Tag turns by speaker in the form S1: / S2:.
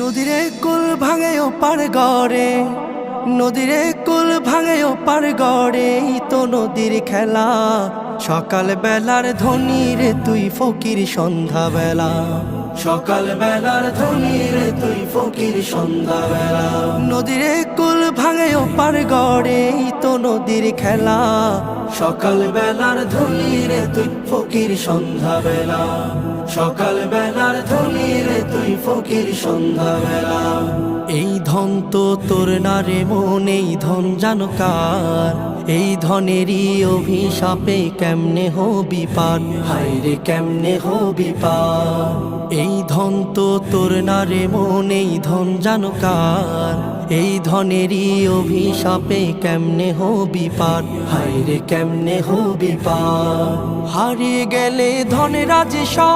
S1: নদীরে কুল ভাঙে ও পার গড়ে, নদীরে কুল ভাঙে ও পার গড়ে, এই তো নদীর খেলা। সকাল বেলার ধনী রে তুই ফকির সন্ধ্যা বেলা, সকাল বেলার ধনী রে তুই ফকির সন্ধ্যা বেলা। নদীরে কুল ভাঙে ও পার গড়ে, এই তো নদীর খেলা। সকাল বেলার ধনী রে তুই ফকির সন্ধ্যা বেলা, সকাল বেলার ধনী রে তুই ফকির সন্ধ্যা বেলা। এই ধন তো তোর না রে মন, এই ধন জানো কার? এই ধনেরই অভিশাপে কেমনে হবি পার, হায় রে কেমনে হবি পার। এই ধন তো তোর না রে মন, এই ধন জানো কার? এই ধনেরই অভিশাপে কেমনে হবি পার, হায় রে কেমনে হবি পার। হারিয়ে গেলে ধনেরা যে সব,